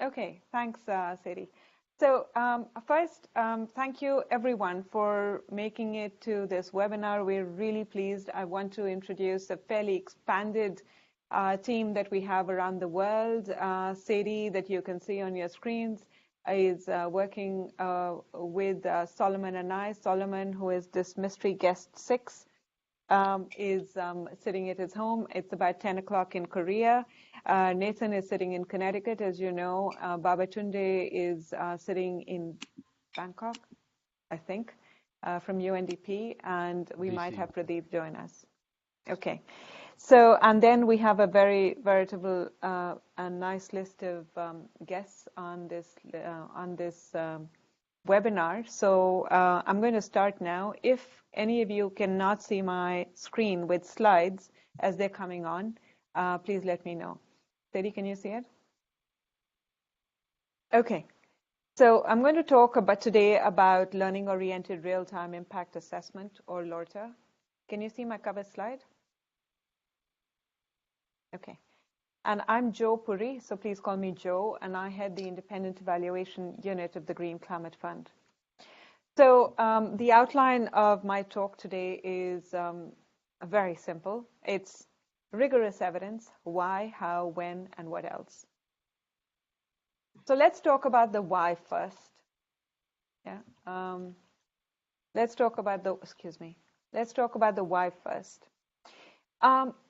Okay, thanks, Sadie. So first, thank you everyone for making it to this webinar. We're really pleased. I want to introduce a fairly expanded team that we have around the world. Sadie, that you can see on your screens, is working with Solomon and I. Solomon, who is this mystery guest 6, is sitting at his home. It's about 10 o'clock in Korea. Nathan is sitting in Connecticut, as you know. Babatunde is sitting in Bangkok, I think, from UNDP, and we might have Pradeep join us. Okay. So, and then we have a very veritable and nice list of guests on this webinar. So I'm going to start now. If any of you cannot see my screen with slides as they're coming on, please let me know. Sadie, can you see it? Okay. So I'm going to talk today about learning-oriented real-time impact assessment, or LORTA. Can you see my cover slide? Okay. And I'm Jo Puri, so please call me Jo, and I head the Independent Evaluation Unit of the Green Climate Fund. So the outline of my talk today is very simple. It's rigorous evidence, why, how, when, and what else. So let's talk about the why first. Yeah. Let's talk about the why first.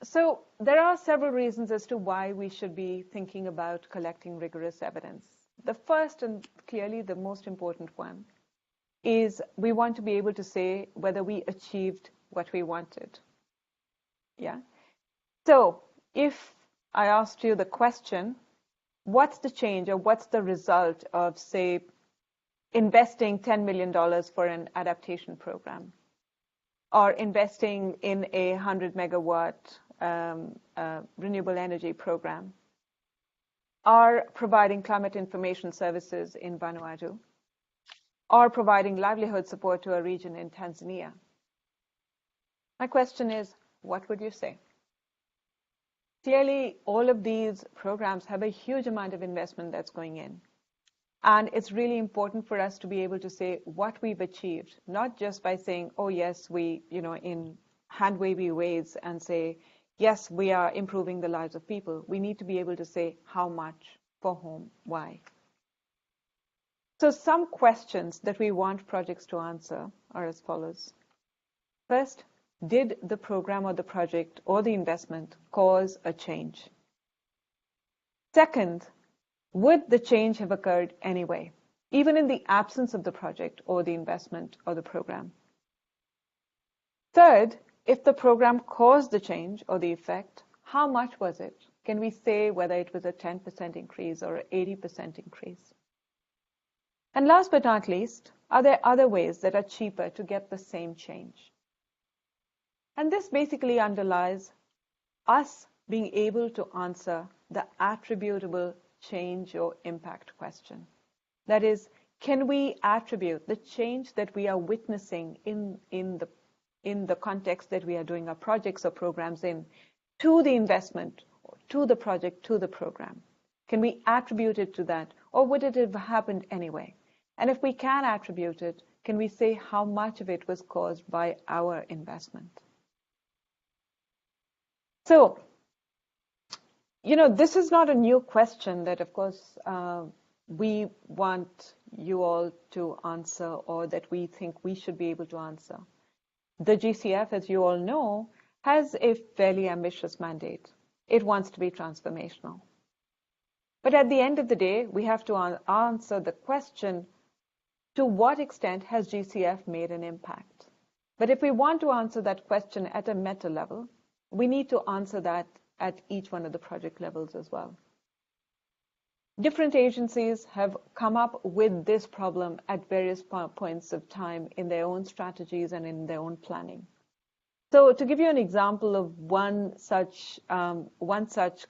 So there are several reasons as to why we should be thinking about collecting rigorous evidence. The first and clearly the most important one is we want to be able to say whether we achieved what we wanted. Yeah. So if I asked you the question, what's the change or what's the result of, say, investing $10 million for an adaptation program, or investing in a 100 megawatt renewable energy program, or providing climate information services in Vanuatu, or providing livelihood support to a region in Tanzania? My question is, what would you say? Clearly, all of these programs have a huge amount of investment that's going in. And it's really important for us to be able to say what we've achieved, not just by saying, oh, yes, we, in hand-wavy ways and say, yes, we are improving the lives of people. We need to be able to say how much, for whom, why. So some questions that we want projects to answer are as follows. First, did the program or the project or the investment cause a change? Second, would the change have occurred anyway, even in the absence of the project or the investment or the program? Third, if the program caused the change or the effect, how much was it? Can we say whether it was a 10% increase or an 80% increase? And last but not least, are there other ways that are cheaper to get the same change? And this basically underlies us being able to answer the attributable change or impact question. That is, can we attribute the change that we are witnessing in the context that we are doing our projects or programs in to the investment, to the project, to the program? Can we attribute it to that, or would it have happened anyway? And if we can attribute it, can we say how much of it was caused by our investment? So, this is not a new question that, of course, we want you all to answer or that we think we should be able to answer. The GCF, as you all know, has a fairly ambitious mandate. It wants to be transformational. But at the end of the day, we have to answer the question, to what extent has GCF made an impact? But if we want to answer that question at a meta level, we need to answer that at each one of the project levels as well. Different agencies have come up with this problem at various points of time in their own strategies and in their own planning. So to give you an example of one such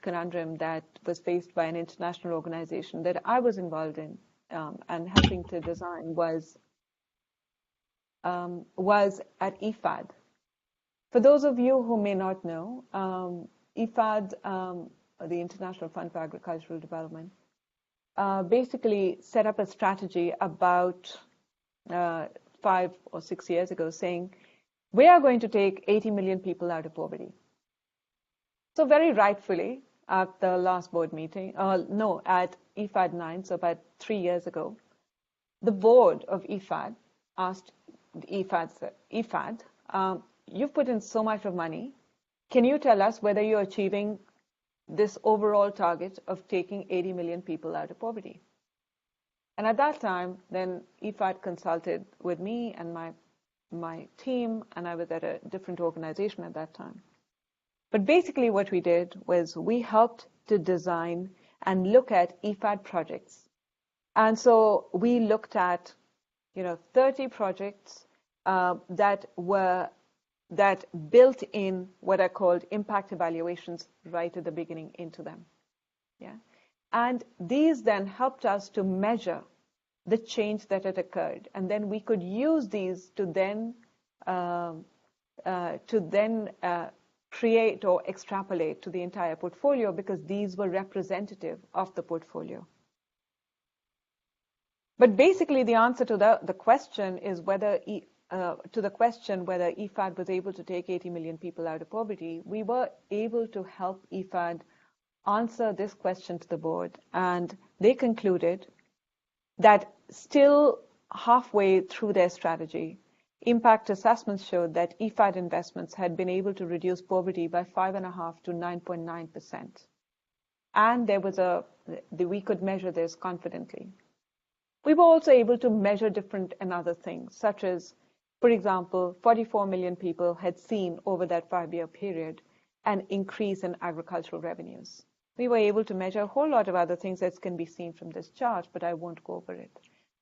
conundrum that was faced by an international organization that I was involved in and helping to design was at IFAD. For those of you who may not know, IFAD, the International Fund for Agricultural Development, basically set up a strategy about 5 or 6 years ago saying, we are going to take 80 million people out of poverty. So very rightfully, at the last board meeting, at IFAD 9, so about 3 years ago, the board of IFAD asked IFAD, you've put in so much of money. Can you tell us whether you're achieving this overall target of taking 80 million people out of poverty? And at that time, then IFAD consulted with me and my team, and I was at a different organization at that time. But basically what we did was we helped to design and look at IFAD projects. And so we looked at 30 projects that built in what are called impact evaluations right at the beginning into them. Yeah. And these then helped us to measure the change that had occurred. And then we could use these to then create or extrapolate to the entire portfolio, because these were representative of the portfolio. But basically, the answer to the question is whether whether IFAD was able to take 80 million people out of poverty, we were able to help IFAD answer this question to the board, and they concluded that still halfway through their strategy, impact assessments showed that IFAD investments had been able to reduce poverty by 5.5% to 9.9%. And we could measure this confidently. We were also able to measure different and other things, such as, for example, 44 million people had seen over that 5-year period an increase in agricultural revenues. We were able to measure a whole lot of other things that can be seen from this chart, but I won't go over it.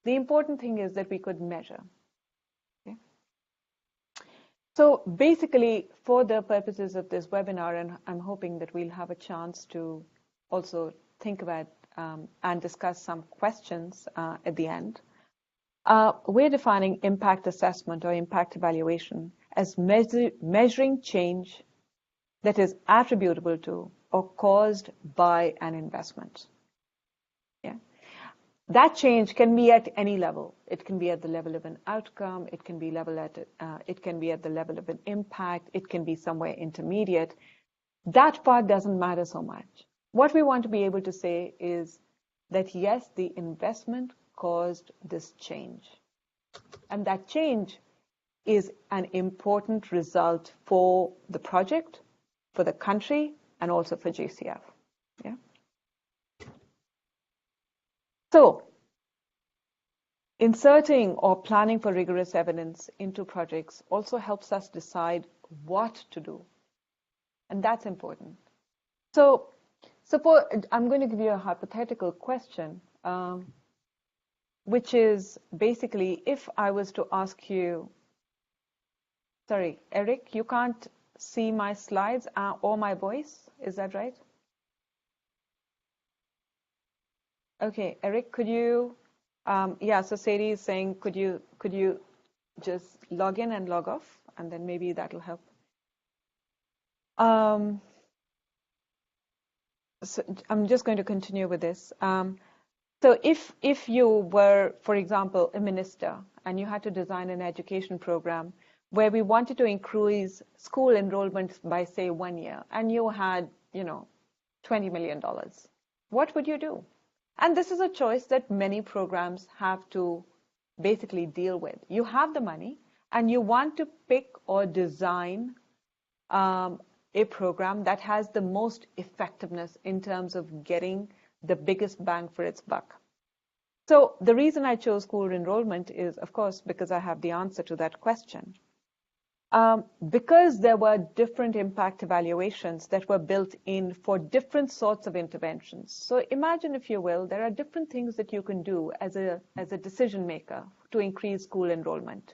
The important thing is that we could measure. Okay? So basically, for the purposes of this webinar, and I'm hoping that we'll have a chance to also think about and discuss some questions at the end, we're defining impact assessment or impact evaluation as measuring change that is attributable to or caused by an investment. Yeah. That change can be at any level. It can be at the level of an outcome. It can be it can be at the level of an impact. It can be somewhere intermediate. That part doesn't matter so much. What we want to be able to say is that, yes, the investment caused this change. And that change is an important result for the project, for the country, and also for JCF. Yeah. So, inserting or planning for rigorous evidence into projects also helps us decide what to do. And that's important. So, suppose I'm going to give you a hypothetical question, which is basically if I was to ask you, sorry, Eric, you can't see my slides or my voice, is that right? Okay, Eric, could you, so Sadie is saying, could you just log in and log off, and then maybe that'll help. So I'm just going to continue with this. So if you were, for example, a minister, and you had to design an education program where we wanted to increase school enrollment by, say, 1 year, and you had, $20 million, what would you do? And this is a choice that many programs have to basically deal with. You have the money, and you want to pick or design a program that has the most effectiveness in terms of getting the biggest bang for its buck. So the reason I chose school enrollment is, of course, because I have the answer to that question. Because there were different impact evaluations that were built in for different sorts of interventions. So imagine, if you will, there are different things that you can do as a decision maker to increase school enrollment.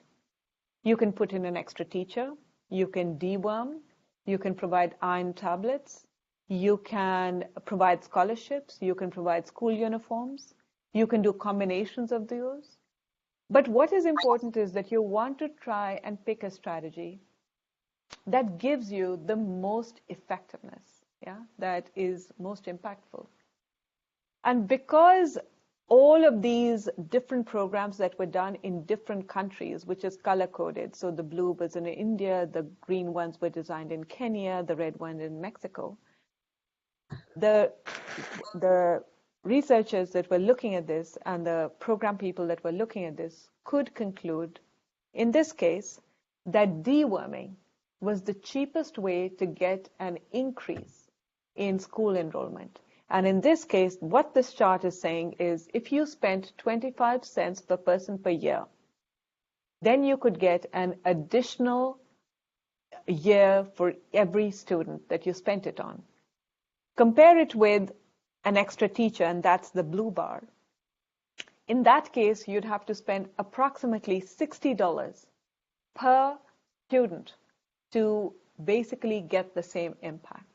You can put in an extra teacher, you can deworm, you can provide iron tablets, you can provide scholarships, you can provide school uniforms, you can do combinations of those. But what is important is that you want to try and pick a strategy that gives you the most effectiveness, that is most impactful. And because all of these different programs that were done in different countries, which is color-coded. So the blue was in India, the green ones were designed in Kenya, the red one in Mexico. The researchers that were looking at this and the program people that were looking at this could conclude, in this case, that deworming was the cheapest way to get an increase in school enrollment. And in this case, what this chart is saying is if you spent 25 cents per person per year, then you could get an additional year for every student that you spent it on. Compare it with an extra teacher, and that's the blue bar. In that case, you'd have to spend approximately $60 per student to basically get the same impact.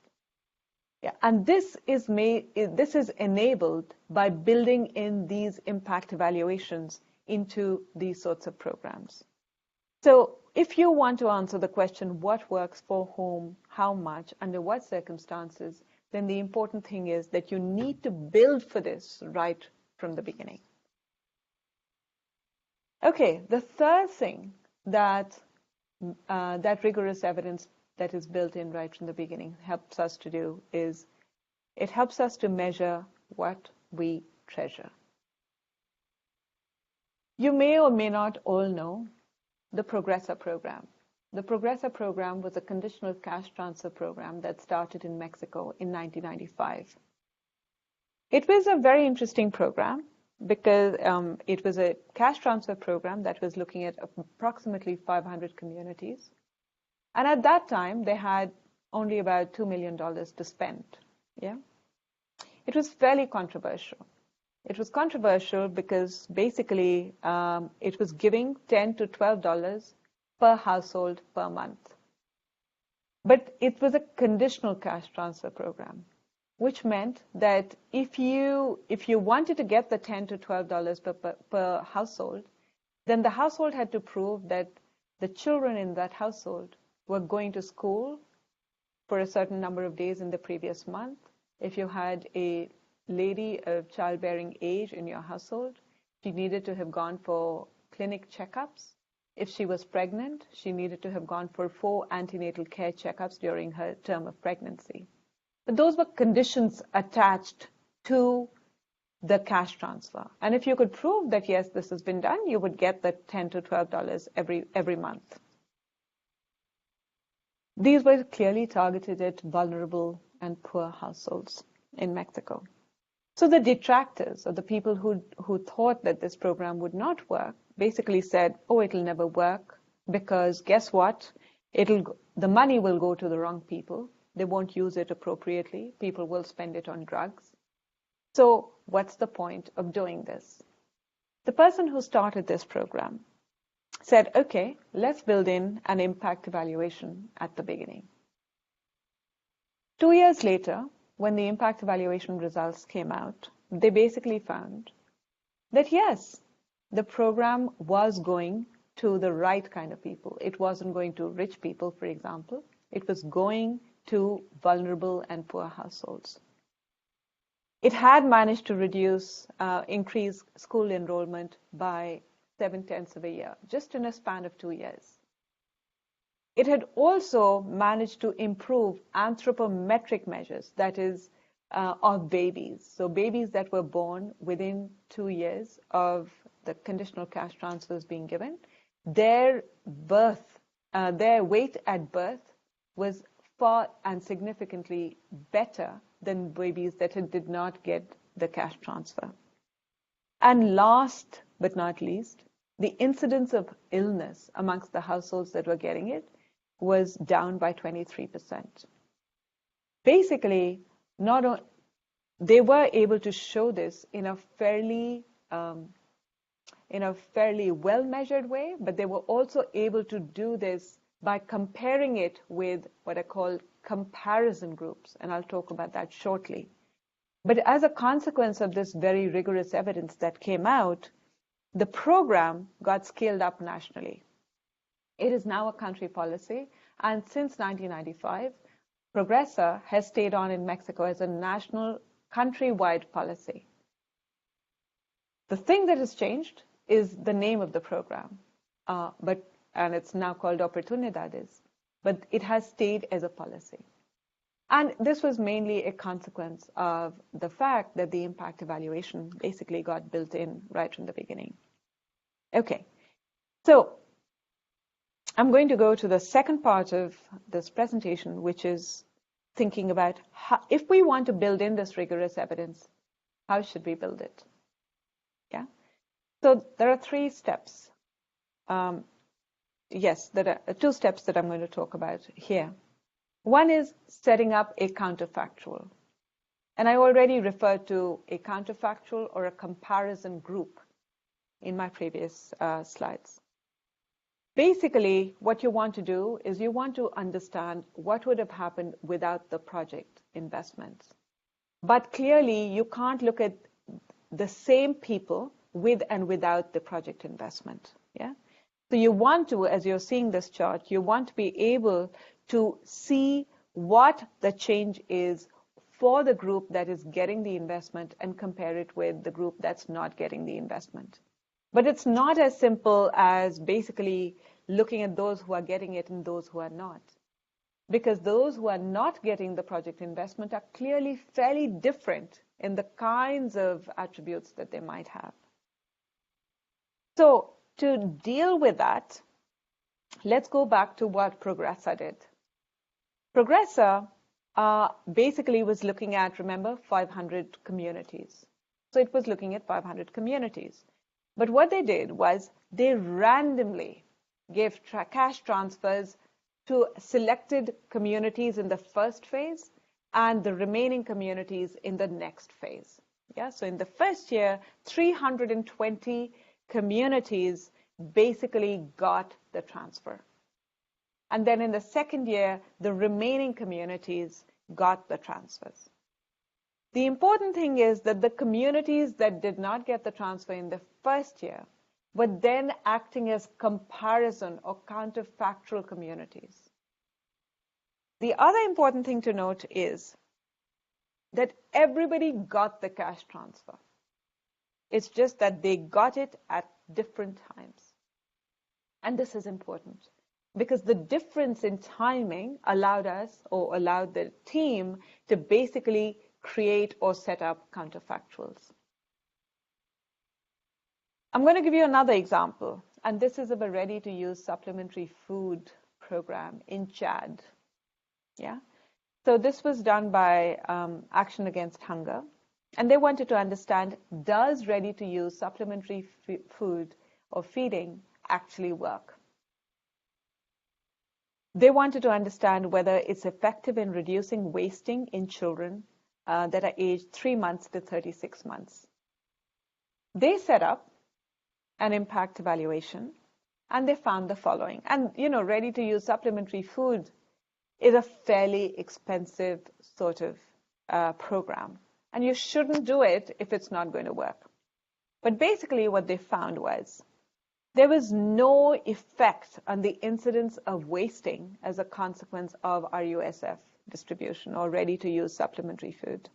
Yeah, and this is enabled by building in these impact evaluations into these sorts of programs. So if you want to answer the question, what works for whom, how much, under what circumstances, then the important thing is that you need to build for this right from the beginning. Okay, the third thing that rigorous evidence that is built in right from the beginning helps us to do is it helps us to measure what we treasure. You may or may not all know the Progressa program. The Progressa program was a conditional cash transfer program that started in Mexico in 1995. It was a very interesting program because it was a cash transfer program that was looking at approximately 500 communities. And at that time, they had only about $2 million to spend. Yeah, it was fairly controversial. It was controversial because basically it was giving $10 to $12 per household per month. But it was a conditional cash transfer program, which meant that if you wanted to get the $10 to $12 per household, then the household had to prove that the children in that household were going to school for a certain number of days in the previous month. If you had a lady of childbearing age in your household, she needed to have gone for clinic checkups. If she was pregnant, she needed to have gone for 4 antenatal care checkups during her term of pregnancy. But those were conditions attached to the cash transfer. And if you could prove that, yes, this has been done, you would get the $10 to $12 every month. These were clearly targeted at vulnerable and poor households in Mexico. So the detractors, or the people who thought that this program would not work, basically said, oh, it'll never work because guess what? The money will go to the wrong people. They won't use it appropriately. People will spend it on drugs. So what's the point of doing this? The person who started this program said, okay, let's build in an impact evaluation at the beginning. 2 years later, when the impact evaluation results came out, they basically found that yes, the program was going to the right kind of people. It wasn't going to rich people, for example. It was going to vulnerable and poor households. It had managed to increase school enrollment by 0.7 of a year, just in a span of 2 years. It had also managed to improve anthropometric measures, that is, of babies. So babies that were born within 2 years of the conditional cash transfers being given, their weight at birth was far and significantly better than babies that did not get the cash transfer. And last but not least, the incidence of illness amongst the households that were getting it was down by 23%. Basically, they were able to show this in a fairly well-measured way, but they were also able to do this by comparing it with what I call comparison groups, and I'll talk about that shortly. But as a consequence of this very rigorous evidence that came out, the program got scaled up nationally. It is now a country policy, and since 1995, Progressa has stayed on in Mexico as a national, countrywide policy. The thing that has changed is the name of the program, and it's now called Oportunidades, but it has stayed as a policy. And this was mainly a consequence of the fact that the impact evaluation basically got built in right from the beginning. Okay, so I'm going to go to the second part of this presentation, which is thinking about how, if we want to build in this rigorous evidence, how should we build it? Yeah. So there are 3 steps. Yes, there are 2 steps that I'm going to talk about here. One is setting up a counterfactual. And I already referred to a counterfactual or a comparison group in my previous slides. Basically, what you want to do is you want to understand what would have happened without the project investments. But clearly, you can't look at the same people with and without the project investment. Yeah? So you want to, as you're seeing this chart, you want to be able to see what the change is for the group that is getting the investment and compare it with the group that's not getting the investment. But it's not as simple as basically looking at those who are getting it and those who are not. Because those who are not getting the project investment are clearly fairly different in the kinds of attributes that they might have. So to deal with that, let's go back to what Progressa did. Progressa basically was looking at, remember, 500 communities. So it was looking at 500 communities. But what they did was they randomly gave cash transfers to selected communities in the first phase and the remaining communities in the next phase. Yeah, so in the first year, 320 communities basically got the transfer. And then in the second year, the remaining communities got the transfers. The important thing is that the communities that did not get the transfer in the first year were then acting as comparison or counterfactual communities. The other important thing to note is that everybody got the cash transfer. It's just that they got it at different times. And this is important because the difference in timing allowed us or allowed the team to basically create or set up counterfactuals. I'm going to give you another example, and this is of a ready-to-use supplementary food program in Chad. Yeah, so this was done by Action Against Hunger, and they wanted to understand, does ready-to-use supplementary food or feeding actually work? They wanted to understand whether it's effective in reducing wasting in children that are aged 3 months to 36 months. They set up an impact evaluation, and they found the following. And, you know, ready-to-use supplementary food is a fairly expensive sort of program. And you shouldn't do it if it's not going to work. But basically what they found was there was no effect on the incidence of wasting as a consequence of RUSF distribution or ready-to-use supplementary food.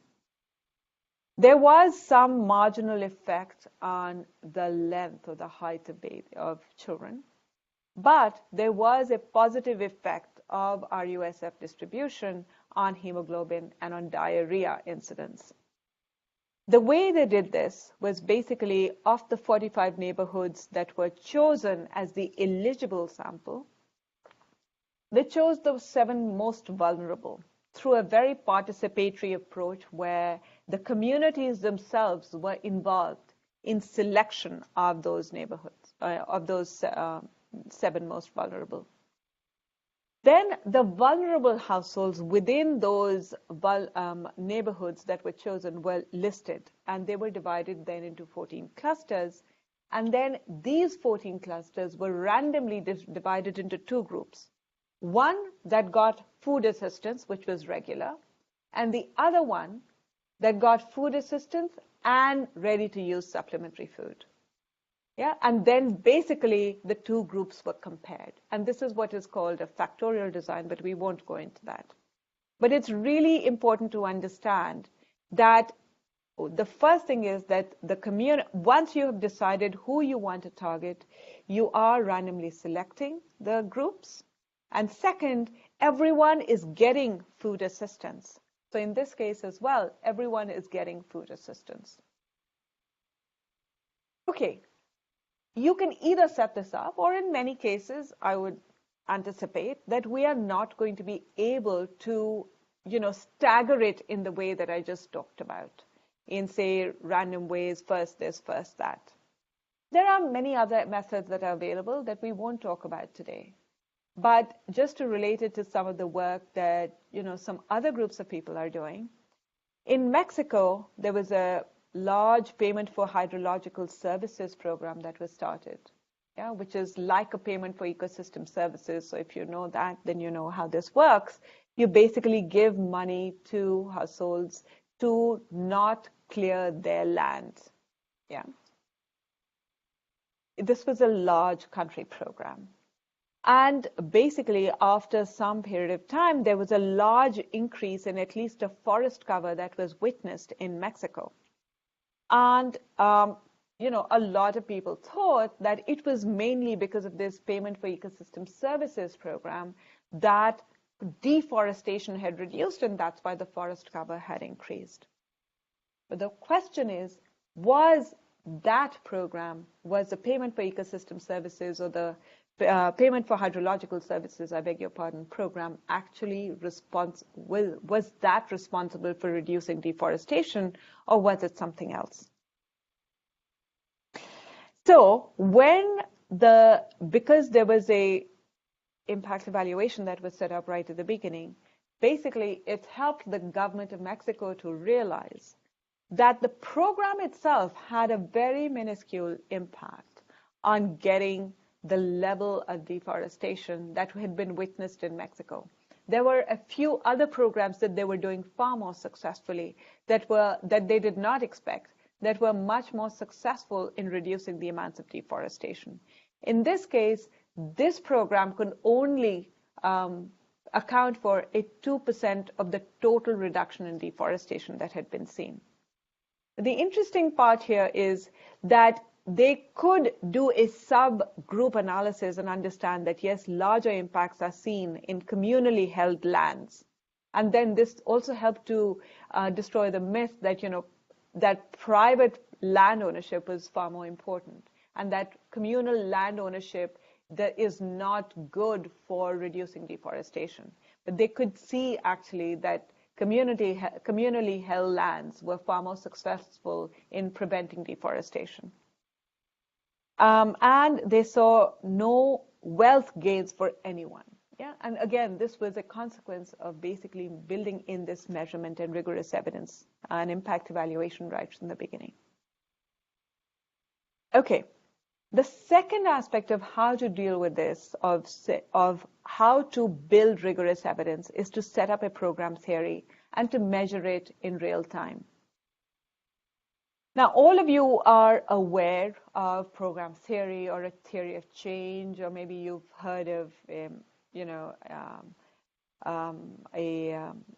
There was some marginal effect on the length or the height of children, but there was a positive effect of RUSF distribution on hemoglobin and on diarrhea incidence. The way they did this was basically of the 45 neighborhoods that were chosen as the eligible sample, they chose the 7 most vulnerable through a very participatory approach where the communities themselves were involved in selection of those neighborhoods, of those 7 most vulnerable. Then the vulnerable households within those neighborhoods that were chosen were listed, and they were divided then into 14 clusters. And then these 14 clusters were randomly divided into 2 groups. One that got food assistance, which was regular, and the other one that got food assistance and ready-to-use supplementary food. Yeah, and then basically the 2 groups were compared. And this is what is called a factorial design, but we won't go into that. But it's really important to understand that the first thing is that the community, once you have decided who you want to target, you are randomly selecting the groups. And second, everyone is getting food assistance. So in this case as well, everyone is getting food assistance. Okay, you can either set this up, or in many cases, I would anticipate that we are not going to be able to, stagger it in the way that I just talked about, in say random ways, first this, first that. There are many other methods that are available that we won't talk about today. But just to relate it to some of the work that, some other groups of people are doing, in Mexico, there was a large payment for hydrological services program that was started, which is like a payment for ecosystem services. So if you know that, then you know how this works. You basically give money to households to not clear their land. Yeah. This was a large country program. And basically, after some period of time, there was a large increase in at least a forest cover that was witnessed in Mexico. And, a lot of people thought that it was mainly because of this payment for ecosystem services program that deforestation had reduced, and that's why the forest cover had increased. But the question is, was that program, was the payment for ecosystem services or the payment for hydrological services, I beg your pardon, program actually was that responsible for reducing deforestation, or was it something else? So because there was a impact evaluation that was set up right at the beginning, basically it helped the government of Mexico to realize that the program itself had a very minuscule impact on getting the level of deforestation that had been witnessed in Mexico. There were a few other programs that they were doing far more successfully that they did not expect, that were much more successful in reducing the amounts of deforestation. In this case, this program could only account for 2% of the total reduction in deforestation that had been seen. The interesting part here is that they could do a subgroup analysis and understand that, yes, larger impacts are seen in communally held lands. And then this also helped to destroy the myth that, that private land ownership is far more important, and that communal land ownership that is not good for reducing deforestation. But they could see actually that communally held lands were far more successful in preventing deforestation. And they saw no wealth gains for anyone. Yeah, and again, this was a consequence of basically building in this measurement and rigorous evidence and impact evaluation right from the beginning. Okay, the second aspect of how to deal with this, of how to build rigorous evidence, is to set up a program theory and to measure it in real time. Now, all of you are aware of program theory or a theory of change, or maybe you've heard of a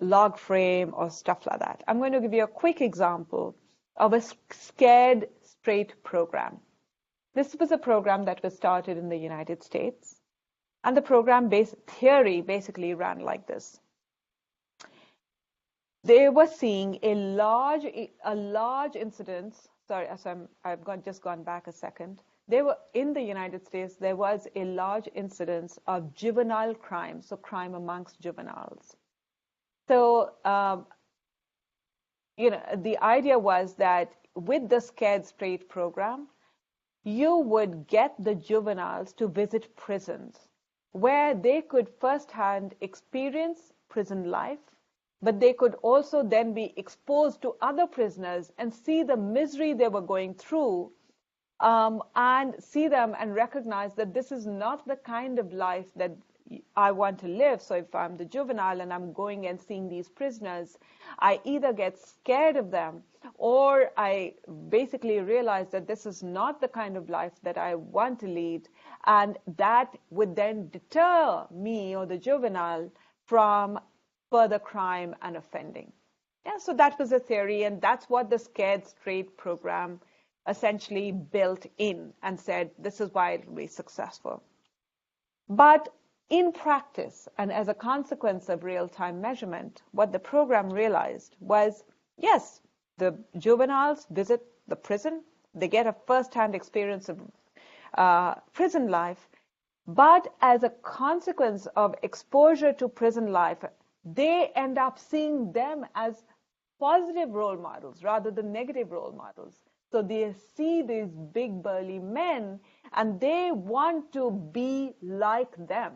log frame or stuff like that. I'm going to give you a quick example of a scared straight program. This was a program that was started in the United States, and the program theory basically ran like this. They were seeing a large incidence. Sorry, I've just gone back a second. They were in the United States. There was a large incidence of juvenile crime, so crime amongst juveniles. So, the idea was that with the Scared Straight program, you would get the juveniles to visit prisons where they could firsthand experience prison life, but they could also then be exposed to other prisoners and see the misery they were going through, and see them and recognize that this is not the kind of life that I want to live. So if I'm the juvenile and I'm going and seeing these prisoners, I either get scared of them, or I basically realize that this is not the kind of life that I want to lead, and that would then deter me or the juvenile from further crime and offending. Yeah, so that was a theory, and that's what the Scared Straight program essentially built in and said, this is why it will be successful. But in practice, and as a consequence of real-time measurement, what the program realized was, yes, the juveniles visit the prison, they get a first-hand experience of prison life, but as a consequence of exposure to prison life, they end up seeing them as positive role models rather than negative role models. So they see these big burly men and they want to be like them.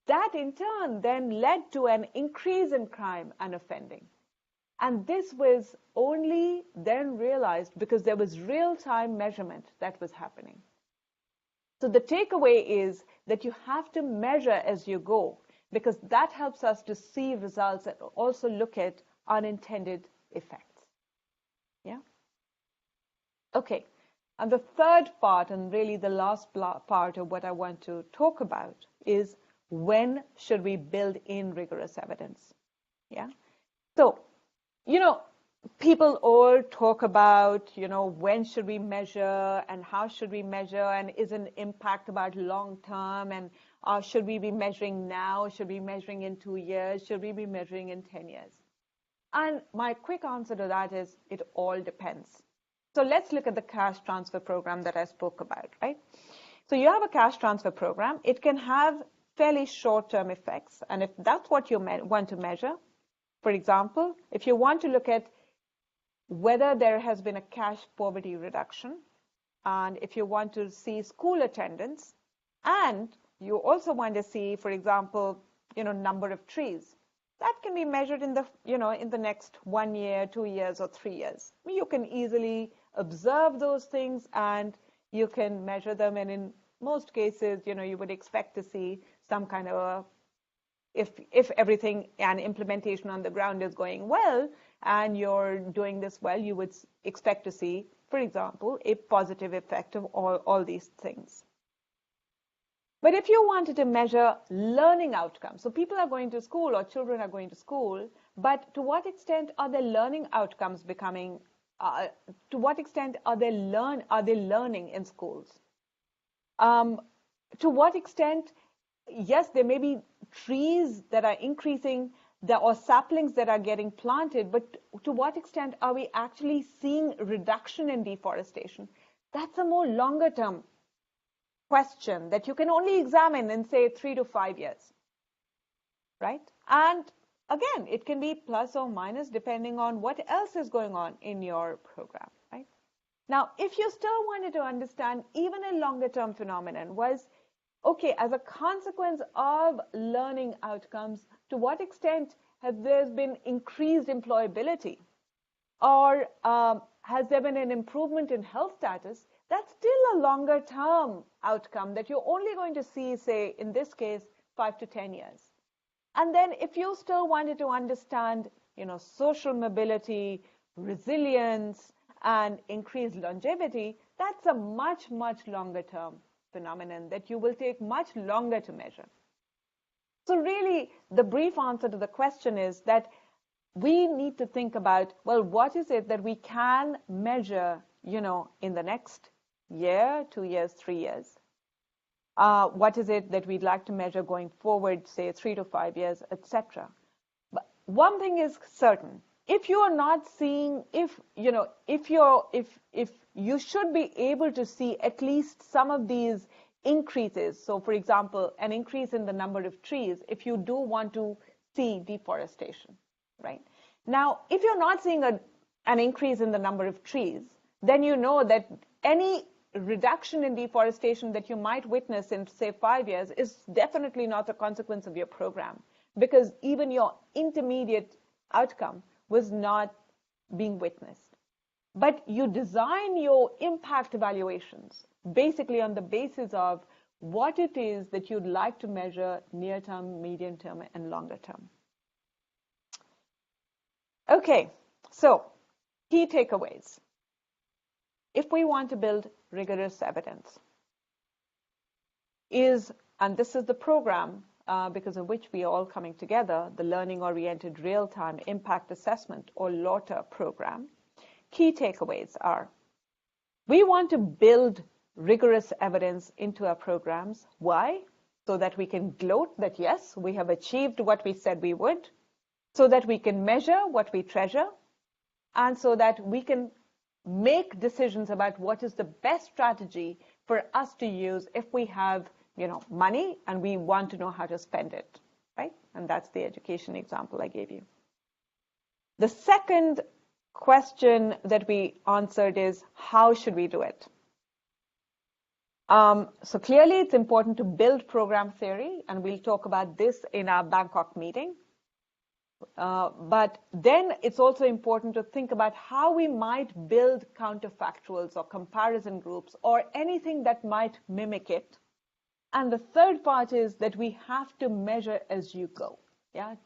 That in turn then led to an increase in crime and offending. And this was only then realized because there was real-time measurement that was happening. So the takeaway is that you have to measure as you go, because that helps us to see results and also look at unintended effects. Yeah? Okay. And the third part, and really the last part of what I want to talk about, is when should we build in rigorous evidence? Yeah? So, people all talk about, when should we measure and how should we measure, and is an impact about long term, and should we be measuring now? Should we be measuring in 2 years? Should we be measuring in 10 years? And my quick answer to that is it all depends. So let's look at the cash transfer program that I spoke about, right? So you have a cash transfer program. It can have fairly short-term effects. And if that's what you want to measure, for example, if you want to look at whether there has been a cash poverty reduction, and if you want to see school attendance, and you also want to see, for example, number of trees, that can be measured in the next 1 year, 2 years, or 3 years. You can easily observe those things and you can measure them, and in most cases, you would expect to see some kind of if everything and implementation on the ground is going well and you're doing this well, you would expect to see, for example, a positive effect of all these things. But if you wanted to measure learning outcomes, so people are going to school or children are going to school, but to what extent are their learning outcomes becoming, to what extent are they learning in schools? To what extent, yes, there may be trees that are increasing or saplings that are getting planted, but to what extent are we actually seeing reduction in deforestation? That's a more longer term question that you can only examine in, say, 3 to 5 years, right? And again, it can be plus or minus depending on what else is going on in your program, right? Now, if you still wanted to understand even a longer term phenomenon was, okay, as a consequence of learning outcomes, to what extent has there been increased employability, or has there been an improvement in health status? That's still a longer term outcome that you're only going to see, say, in this case, 5 to 10 years. And then if you still wanted to understand, social mobility, resilience, and increased longevity, that's a much, much longer term phenomenon that you will take much longer to measure. So really, the brief answer to the question is that we need to think about, well, what is it that we can measure, in the next year, 2 years, 3 years? What is it that we'd like to measure going forward, say 3 to 5 years, etc. But one thing is certain: if you are not seeing, if you should be able to see at least some of these increases. So, for example, an increase in the number of trees, if you do want to see deforestation, right? Now, if you're not seeing an increase in the number of trees, then you know that any reduction in deforestation that you might witness in, say, 5 years is definitely not a consequence of your program, because even your intermediate outcome was not being witnessed. But you design your impact evaluations basically on the basis of what it is that you'd like to measure near term, medium term, and longer term. Okay, so key takeaways. If we want to build rigorous evidence, and this is the program because of which we are all coming together, the Learning-Oriented Real-Time Impact Assessment, or LORTA program, key takeaways are: we want to build rigorous evidence into our programs. Why? So that we can gloat that, yes, we have achieved what we said we would, so that we can measure what we treasure, and so that we can make decisions about what is the best strategy for us to use if we have, money and we want to know how to spend it, right? And that's the education example I gave you. The second question that we answered is, how should we do it? So clearly it's important to build program theory, and we'll talk about this in our Bangkok meeting. But then it's also important to think about how we might build counterfactuals or comparison groups or anything that might mimic it. And the third part is that we have to measure as you go,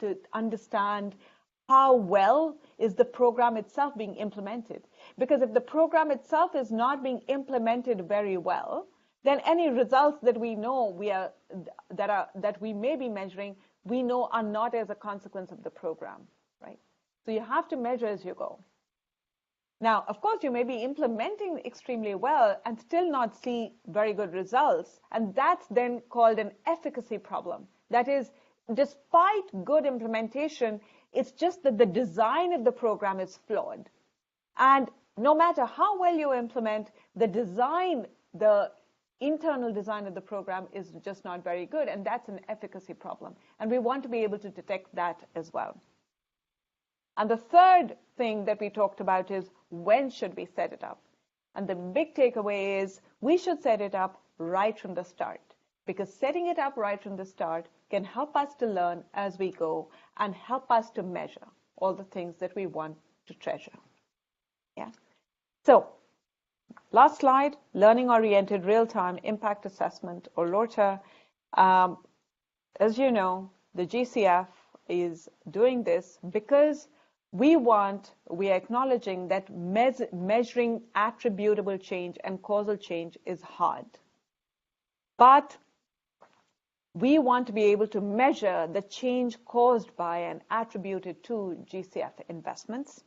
to understand how well is the program itself being implemented. Because if the program itself is not being implemented very well, then any results that we know that we may be measuring, we know are not as a consequence of the program, right? So you have to measure as you go. Now, of course, you may be implementing extremely well and still not see very good results, and that's then called an efficacy problem. That is, despite good implementation, it's just that the design of the program is flawed. And no matter how well you implement, the internal design of the program is just not very good, and that's an efficacy problem. And we want to be able to detect that as well. And the third thing that we talked about is, when should we set it up? And the big takeaway is, we should set it up right from the start, because setting it up right from the start can help us to learn as we go and help us to measure all the things that we want to treasure. Yeah. So, last slide, Learning-Oriented Real-Time Impact Assessment, or LORTA. As you know, the GCF is doing this because we are acknowledging that measuring attributable change and causal change is hard. But we want to be able to measure the change caused by and attributed to GCF investments.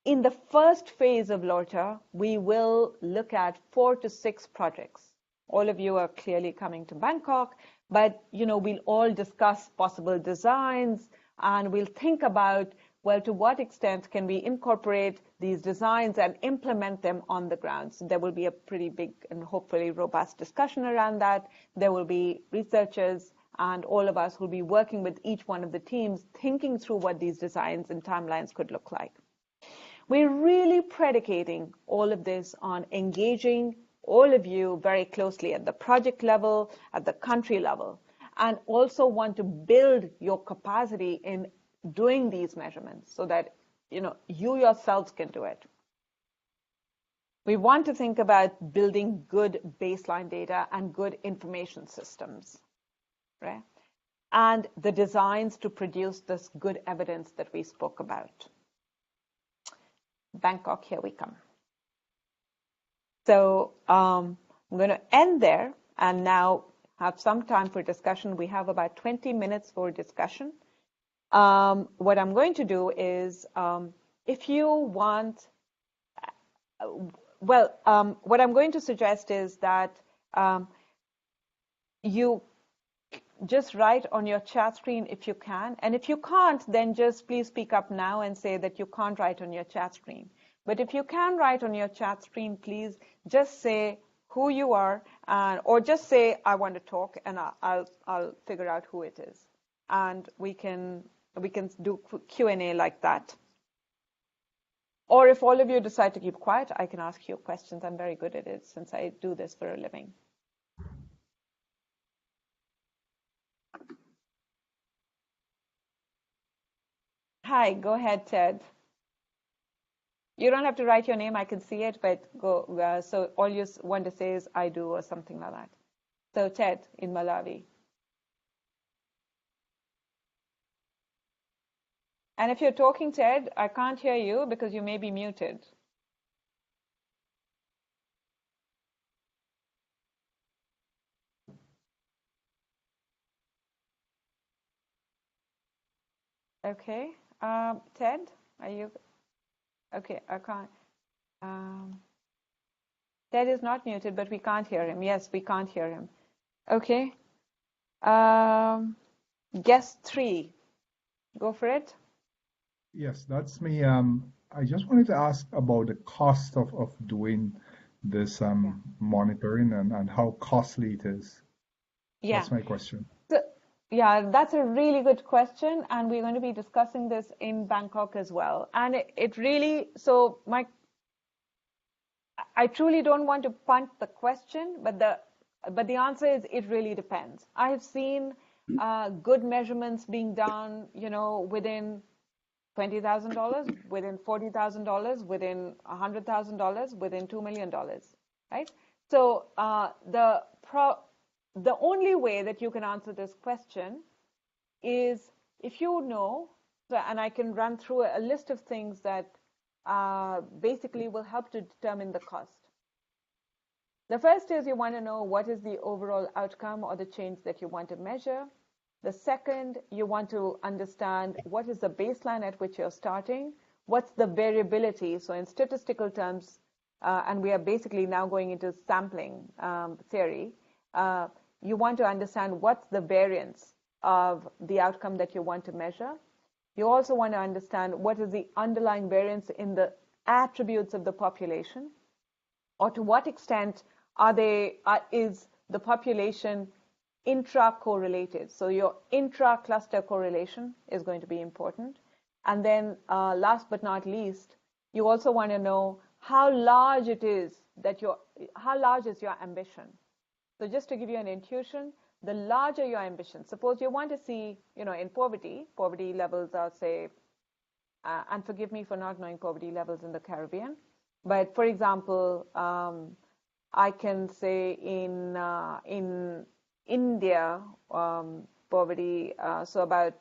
In the first phase of LORTA, we will look at 4 to 6 projects. All of you are clearly coming to Bangkok, but we'll all discuss possible designs, and we'll think about, well, to what extent can we incorporate these designs and implement them on the ground? So there will be a pretty big and hopefully robust discussion around that. There will be researchers and all of us who will be working with each one of the teams, thinking through what these designs and timelines could look like. We're really predicating all of this on engaging all of you very closely at the project level, at the country level, and also want to build your capacity in doing these measurements so that you yourselves can do it. We want to think about building good baseline data and good information systems, right? And the designs to produce this good evidence that we spoke about. Bangkok, here we come. So I'm going to end there and now have some time for discussion. We have about 20 minutes for discussion. What I'm going to do is, if you want, what I'm going to suggest is that you just write on your chat screen if you can. And if you can't, then just please speak up now and say that you can't write on your chat screen. But if you can write on your chat screen, please just say who you are, or just say, I want to talk, and I'll figure out who it is. And we can do Q&A like that. Or if all of you decide to keep quiet, I can ask you questions. I'm very good at it since I do this for a living. Hi, go ahead, Ted. You don't have to write your name, I can see it, but go. So all you want to say is I do or something like that. So Ted in Malawi. And if you're talking, Ted, I can't hear you because you may be muted. Okay. Ted, are you okay? I can't. Um, Ted is not muted, but we can't hear him. Yes, we can't hear him. Okay. Um, Guest three, go for it. Yes, that's me. I just wanted to ask about the cost of doing this Yeah. monitoring and how costly it is. Yeah. That's my question. So, yeah, that's a really good question, and we're going to be discussing this in Bangkok as well. And it really, so I truly don't want to punt the question, but the answer is it really depends. I have seen good measurements being done, within $20,000, within $40,000, within $100,000, within $2 million, right? So the only way that you can answer this question is if you know, and I can run through a list of things that basically will help to determine the cost. The first is you want to know what is the overall outcome or the change that you want to measure. The second, you want to understand what is the baseline at which you're starting, what's the variability. So in statistical terms, and we are basically now going into sampling theory, you want to understand what's the variance of the outcome that you want to measure. You also want to understand what is the underlying variance in the attributes of the population, or to what extent is the population intra-correlated. So your intra-cluster correlation is going to be important. And then last but not least, you also want to know how large it is how large is your ambition. So just to give you an intuition, the larger your ambition, suppose you want to see, in poverty levels are, say, and forgive me for not knowing poverty levels in the Caribbean, but for example, I can say in India, poverty, so about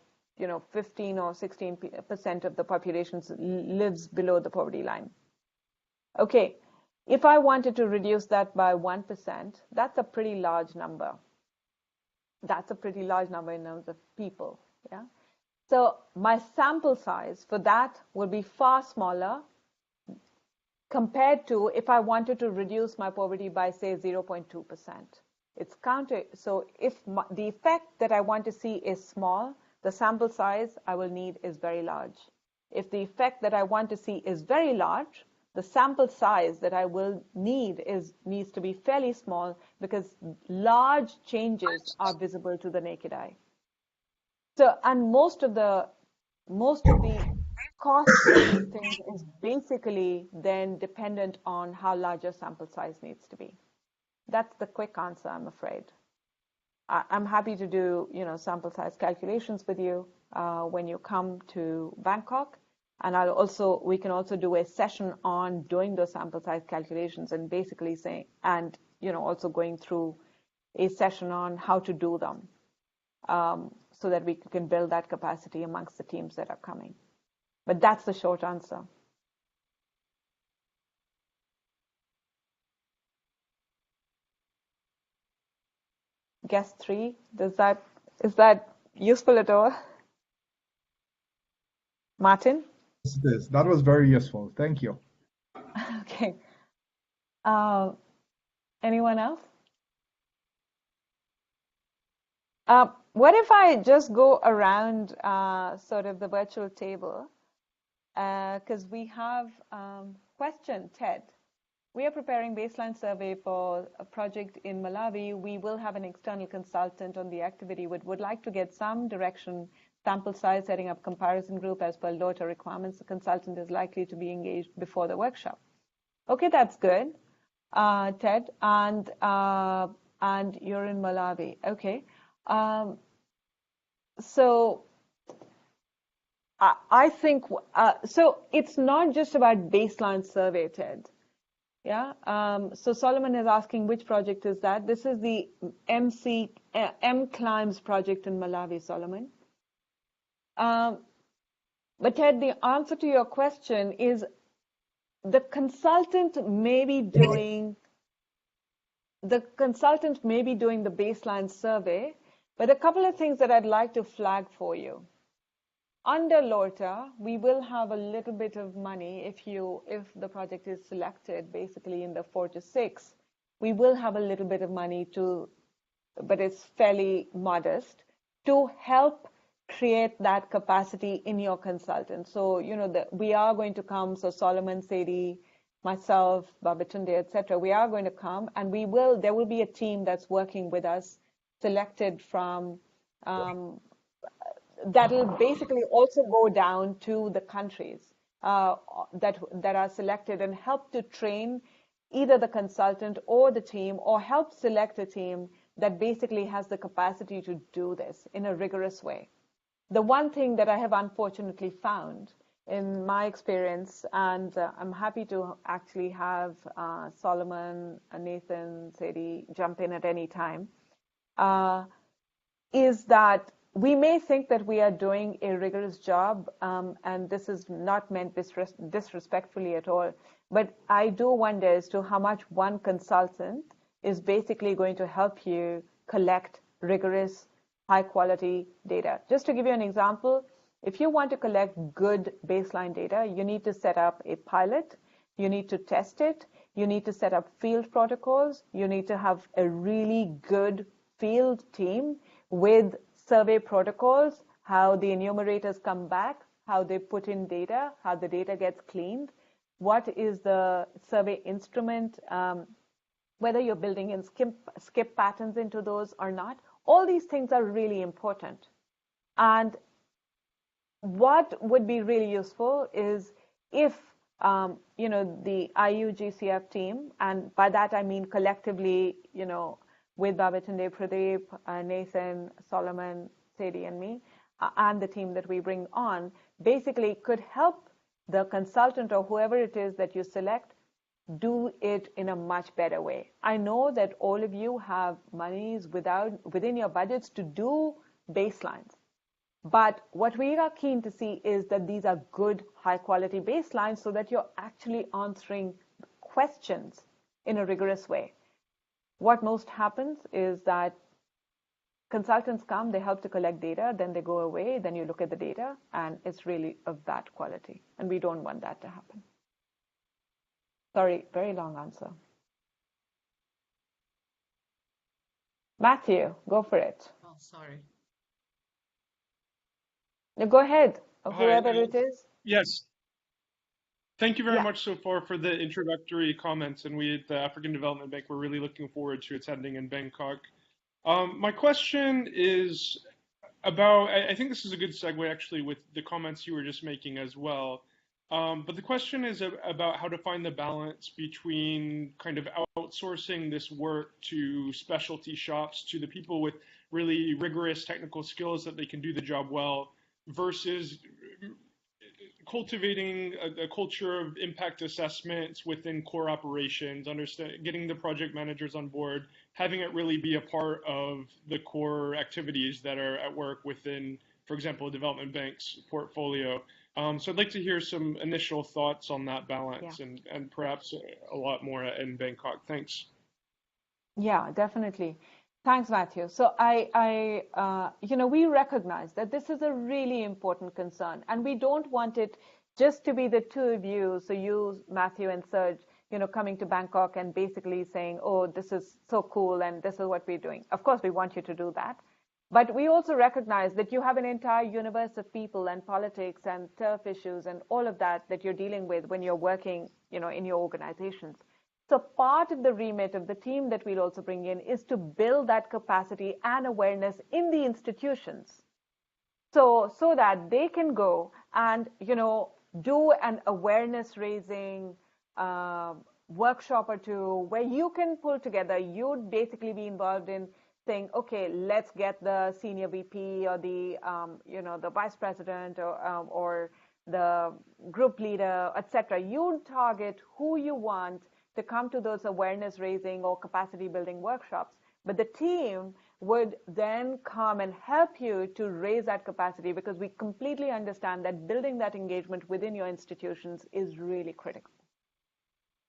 15 or 16% of the population lives below the poverty line. Okay, if I wanted to reduce that by 1%, that's a pretty large number. That's a pretty large number in terms of people. Yeah. So my sample size for that will be far smaller compared to if I wanted to reduce my poverty by, say, 0.2%. It's counter. So if the effect that I want to see is small, the sample size I will need is very large. If the effect that I want to see is very large, the sample size that I will need needs to be fairly small because large changes are visible to the naked eye. So, and most of the cost of these things is basically then dependent on how large your sample size needs to be. That's the quick answer, I'm afraid. I'm happy to do, sample size calculations with you when you come to Bangkok. And we can also do a session on doing those sample size calculations and basically saying, and, also going through a session on how to do them so that we can build that capacity amongst the teams that are coming. But that's the short answer. Guess three, is that useful at all? Martin? That was very useful. Thank you. Okay. Uh, Anyone else? What if I just go around sort of the virtual table? Because we have question, Ted. We are preparing baseline survey for a project in Malawi. We will have an external consultant on the activity. Would like to get some direction, sample size, setting up comparison group as per LORTA requirements. The consultant is likely to be engaged before the workshop. Okay, that's good, Ted, and you're in Malawi. Okay, so I think so. It's not just about baseline survey, Ted. Yeah. So Solomon is asking which project is that? This is the M-Climbs project in Malawi, Solomon. But Ted, the answer to your question is the consultant may be doing the baseline survey, but a couple of things that I'd like to flag for you. Under LORTA, we will have a little bit of money if the project is selected, basically in the 4 to 6, we will have a little bit of money but it's fairly modest, to help create that capacity in your consultant. So, we are going to come, so Solomon, Sadie, myself, Babatunde, etc., we are going to come, and there will be a team that's working with us, selected from, that'll basically also go down to the countries that are selected and help to train either the consultant or the team, or help select a team that basically has the capacity to do this in a rigorous way. The one thing that I have unfortunately found in my experience, and I'm happy to actually have Solomon, Nathan, Sadie jump in at any time, is that we may think that we are doing a rigorous job, and this is not meant disrespectfully at all, but I do wonder as to how much one consultant is basically going to help you collect rigorous, high quality data. Just to give you an example, if you want to collect good baseline data, you need to set up a pilot, you need to test it, you need to set up field protocols, you need to have a really good field team with survey protocols, how the enumerators come back, how they put in data, how the data gets cleaned, what is the survey instrument, whether you're building in skip patterns into those or not. All these things are really important. And what would be really useful is if the IUGCF team, and by that I mean collectively, with Babatunde, Pradeep, Nathan, Solomon, Sadie, and me, and the team that we bring on, basically could help the consultant or whoever it is that you select do it in a much better way. I know that all of you have monies within your budgets to do baselines. But what we are keen to see is that these are good, high quality baselines so that you're actually answering questions in a rigorous way. What most happens is that consultants come, they help to collect data, then they go away, then you look at the data, and it's really of bad quality. And we don't want that to happen. Sorry, very long answer. Matthew, go for it. Oh, sorry. No, go ahead, Hi. whoever it is. Yes. Thank you very Yeah. much so far for the introductory comments. And we at the African Development Bank, we're really looking forward to attending in Bangkok. My question is about, I think this is a good segue actually with the comments you were just making as well. But the question is about how to find the balance between kind of outsourcing this work to specialty shops, to the people with really rigorous technical skills that they can do the job well, versus cultivating a culture of impact assessments within core operations, getting the project managers on board, having it really be a part of the core activities that are at work within, for example, a development bank's portfolio. So I'd like to hear some initial thoughts on that balance, Yeah. and perhaps a lot more in Bangkok. Thanks. Yeah, definitely. Thanks, Matthew. So we recognize that this is a really important concern, and we don't want it just to be the two of you, so you, Matthew, and Serge, coming to Bangkok and basically saying, oh, this is so cool and this is what we're doing. Of course, we want you to do that. But we also recognize that you have an entire universe of people and politics and turf issues and all of that you're dealing with when you're working, in your organizations. So part of the remit of the team that we'll also bring in is to build that capacity and awareness in the institutions. So that they can go and, do an awareness raising workshop or two where you can pull together, you'd basically be involved in saying, okay, let's get the senior VP or the, the vice president or the group leader, etc. You target who you want to come to those awareness raising or capacity building workshops. But the team would then come and help you to raise that capacity, because we completely understand that building that engagement within your institutions is really critical.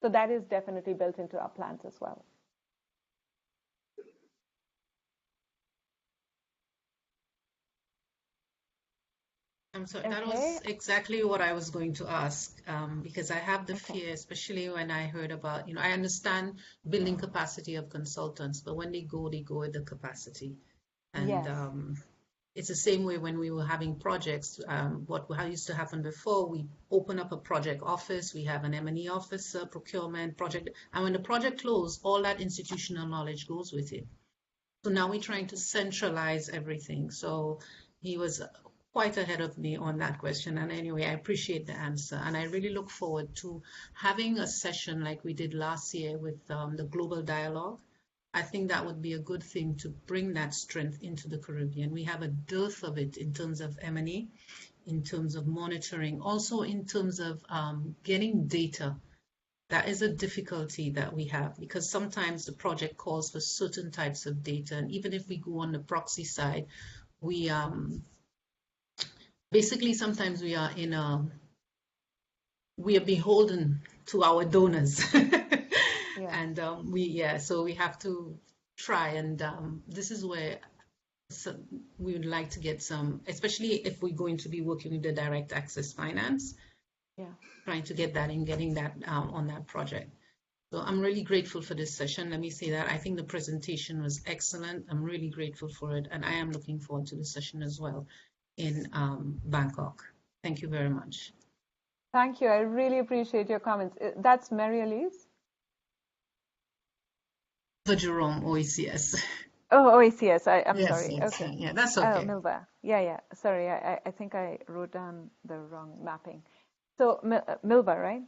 So that is definitely built into our plans as well. I'm sorry, that Okay. was exactly what I was going to ask, because I have the Okay. fear, especially when I heard about, I understand building capacity of consultants, but when they go with the capacity. And Yes. it's the same way when we were having projects. How used to happen before, we open up a project office, we have an M&E officer, procurement, project, and when the project closes, all that institutional knowledge goes with it. So now we're trying to centralize everything. So he was quite ahead of me on that question. And anyway, I appreciate the answer. And I really look forward to having a session like we did last year with the Global Dialogue. I think that would be a good thing to bring that strength into the Caribbean. We have a dearth of it in terms of M&E, in terms of monitoring, also in terms of getting data. That is a difficulty that we have, because sometimes the project calls for certain types of data. And even if we go on the proxy side, we basically sometimes we are beholden to our donors. Yeah. And so we have to try, and this is where we would like to get some, especially if we're going to be working with the direct access finance, Yeah. trying to get that and getting that on that project. So I'm really grateful for this session. Let me say that I think the presentation was excellent. I'm really grateful for it, and I am looking forward to the session as well in Bangkok. Thank you very much. Thank you. I really appreciate your comments. That's Mary Elise? For Jerome, OECS. Oh, OACS. I'm Yes, sorry. yes, Okay. yeah, that's Oh, okay. Milva. Yeah. Sorry, I think I wrote down the wrong mapping. So, Milva, right?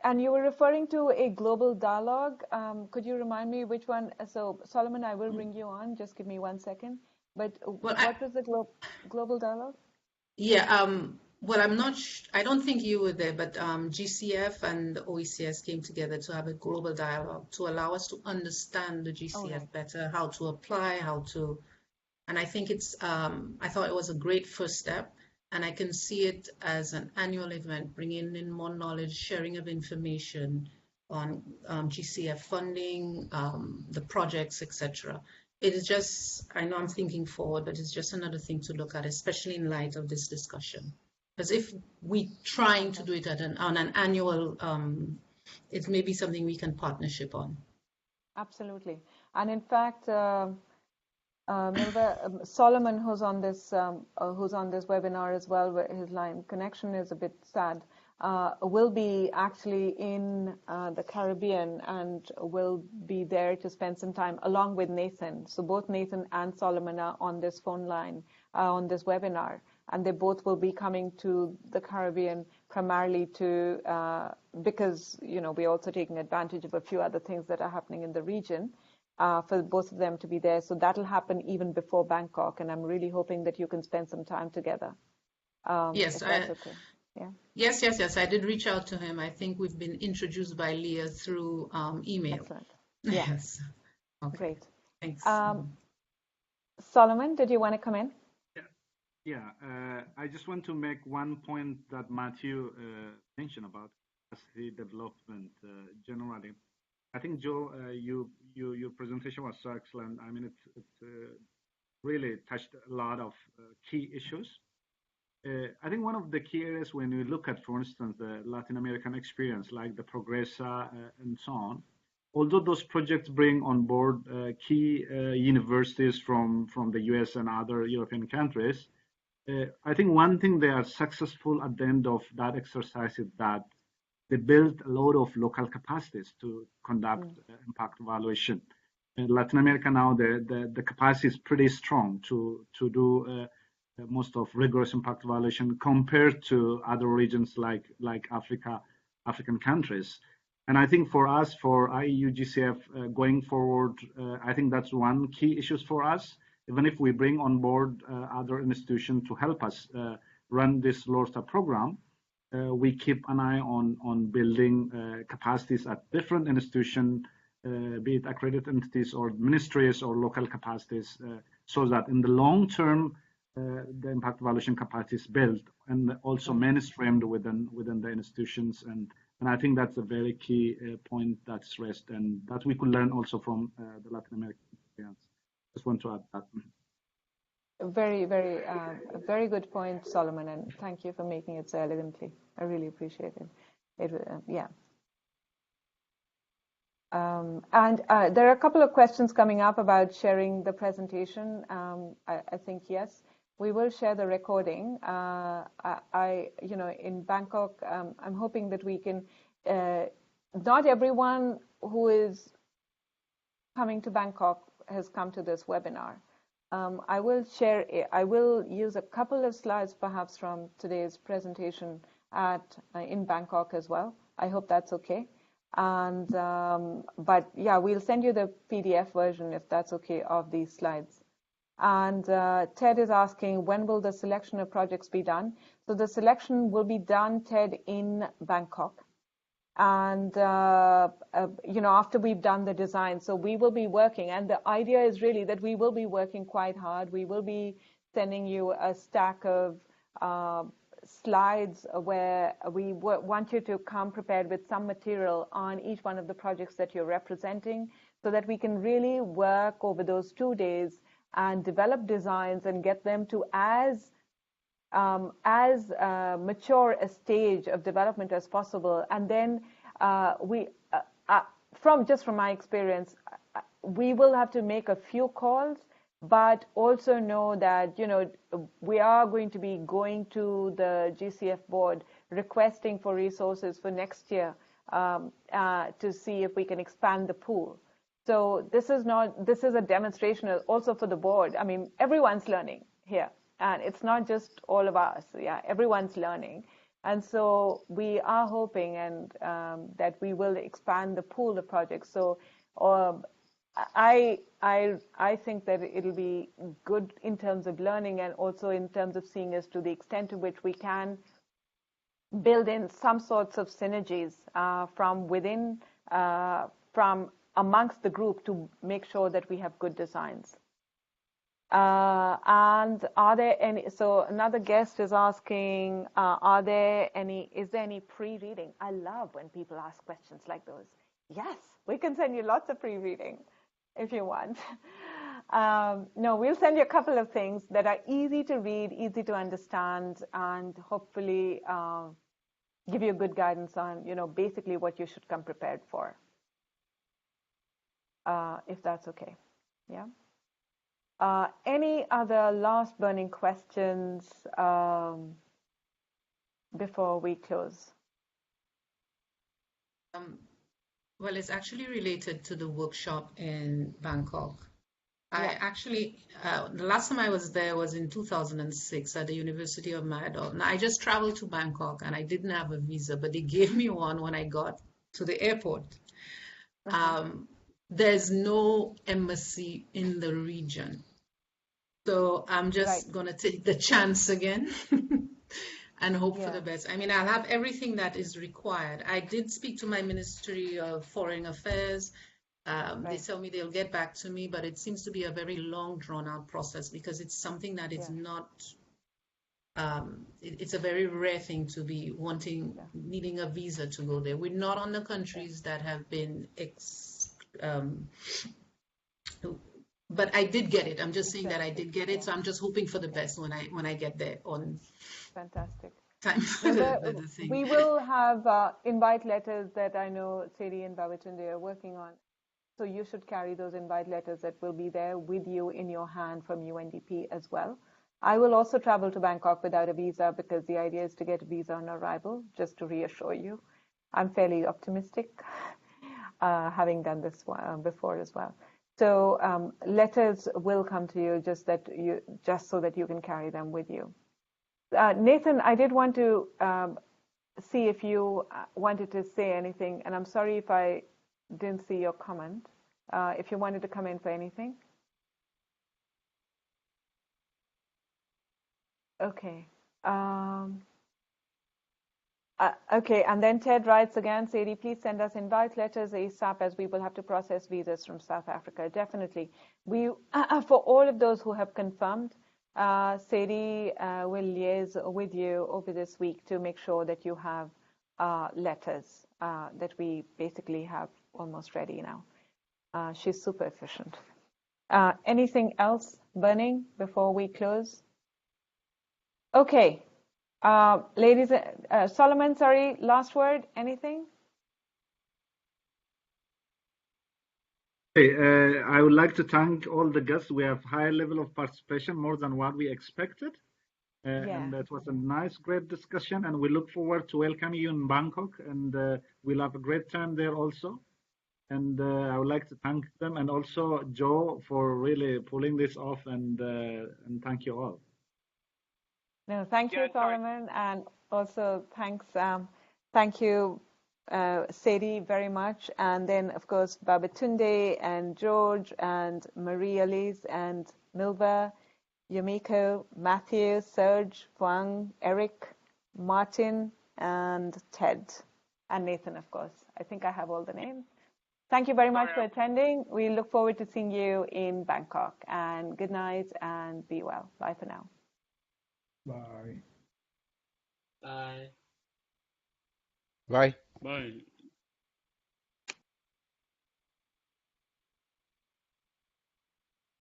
And you were referring to a global dialogue. Could you remind me which one? So, Solomon, I will bring you on. Just give me 1 second. But Well, what was the global dialogue? well, I don't think you were there, but GCF and the OECS came together to have a global dialogue to allow us to understand the Oh, GCF right. better, how to apply, and I think I thought it was a great first step. And I can see it as an annual event, bringing in more knowledge, sharing of information on GCF funding, the projects, etc. It is just, I know I'm thinking forward, but it's just another thing to look at, especially in light of this discussion. Because if we're trying to do it on an annual, it may be something we can partnership on. Absolutely. And in fact, Milva, Solomon, who's on this webinar as well, where his line connection is a bit sad, will be actually in the Caribbean and will be there to spend some time along with Nathan. So both Nathan and Solomon are on this phone line, on this webinar, and they both will be coming to the Caribbean primarily because we're also taking advantage of a few other things that are happening in the region. For both of them to be there. So that'll happen even before Bangkok, and I'm really hoping that you can spend some time together. Yes, if that's okay. Yeah. Yes. I did reach out to him. I think we've been introduced by Leah through email. Excellent. Yeah. Yes. Okay. Great. Thanks. Solomon, did you want to come in? Yeah. I just want to make one point that Matthew mentioned about capacity development generally. I think, Joe, your presentation was so excellent. I mean, it really touched a lot of key issues. I think one of the key areas when we look at, for instance, the Latin American experience, like the Progressa and so on, although those projects bring on board key universities from the US and other European countries, I think one thing they are successful at the end of that exercise is that they build a lot of local capacities to conduct impact evaluation. In Latin America now, the capacity is pretty strong to do most of rigorous impact evaluation compared to other regions like African countries. And I think for us, for IEU GCF going forward, I think that's one key issue for us. Even if we bring on board other institutions to help us run this LORTA program, we keep an eye on building capacities at different institutions, be it accredited entities or ministries or local capacities, so that in the long term, the impact evaluation capacity is built and also mainstreamed within the institutions. And I think that's a very key point that's stressed and that we could learn also from the Latin American experience. Just want to add that. Very good point, Solomon, and thank you for making it so elegantly. I really appreciate it. Yeah. And there are a couple of questions coming up about sharing the presentation. I think yes, we will share the recording. In Bangkok, I'm hoping that we can. Not everyone who is coming to Bangkok has come to this webinar. I will use a couple of slides perhaps from today's presentation in Bangkok as well. I hope that's okay. And but yeah, we'll send you the PDF version if that's okay of these slides. And Ted is asking, when will the selection of projects be done? So the selection will be done, Ted, in Bangkok. And after we've done the design, so we will be working, and the idea is really that we will be working quite hard. We will be sending you a stack of slides where we want you to come prepared with some material on each one of the projects that you're representing, so that we can really work over those 2 days and develop designs and get them to as mature a stage of development as possible. And then from my experience, we will have to make a few calls, but also know that, we are going to be going to the GCF board requesting for resources for next year to see if we can expand the pool. So this is a demonstration also for the board. I mean, everyone's learning here, and it's not just all of us. Yeah, everyone's learning. And so we are hoping that we will expand the pool of projects. So I think that it'll be good in terms of learning, and also in terms of seeing as to the extent to which we can build in some sorts of synergies from within, from amongst the group, to make sure that we have good designs. And are there any? So another guest is asking, is there any pre-reading? I love when people ask questions like those. Yes, we can send you lots of pre-reading if you want. No, we'll send you a couple of things that are easy to read, easy to understand, and hopefully give you good guidance on, basically what you should come prepared for, if that's okay. Yeah. Any other last burning questions before we close? Well, it's actually related to the workshop in Bangkok. Yeah. I actually, the last time I was there was in 2006 at the University of Mayadol. Now, I just traveled to Bangkok and I didn't have a visa, but they gave me one when I got to the airport. There's no embassy in the region. So I'm just going to take the chance again and hope for the best. I mean, I'll have everything that is required. I did speak to my Ministry of Foreign Affairs. They tell me they'll get back to me, but it seems to be a very long, drawn-out process, because it's something that is not, it's a very rare thing to be needing a visa to go there. We're not on the countries that have been, but I did get it. I'm just saying that I did get it, so I'm just hoping for the best when I get there on Fantastic. time. The thing. We will have invite letters that I know Sadie and Babatunde are working on. So you should carry those invite letters that will be there with you in your hand from UNDP as well. I will also travel to Bangkok without a visa, because the idea is to get a visa on arrival, just to reassure you. I'm fairly optimistic, having done this before as well. So letters will come to you, just so that you can carry them with you. Nathan, I did want to see if you wanted to say anything, and I'm sorry if I didn't see your comment. If you wanted to come in for anything. Okay. Okay, and then Ted writes again, Sadie, please send us invite letters ASAP, as we will have to process visas from South Africa. Definitely. We, for all of those who have confirmed, Sadie will liaise with you over this week to make sure that you have letters that we basically have almost ready now. She's super efficient. Anything else burning before we close? Okay. Ladies, Solomon, sorry, last word, anything? I would like to thank all the guests. We have high level of participation, more than what we expected. And it was a nice, great discussion. And we look forward to welcoming you in Bangkok. And we'll have a great time there also. And I would like to thank them and also Joe for really pulling this off. And thank you all. No, thank you, Solomon. And also thank you, Sadie, very much. And then, of course, Babatunde and George and Marie-Elise and Milva, Yumiko, Matthew, Serge, Huang, Eric, Martin, and Ted, and Nathan, of course. I think I have all the names. Thank you very much for attending. We look forward to seeing you in Bangkok. And good night and be well. Bye for now. Bye. Bye. Bye. Bye.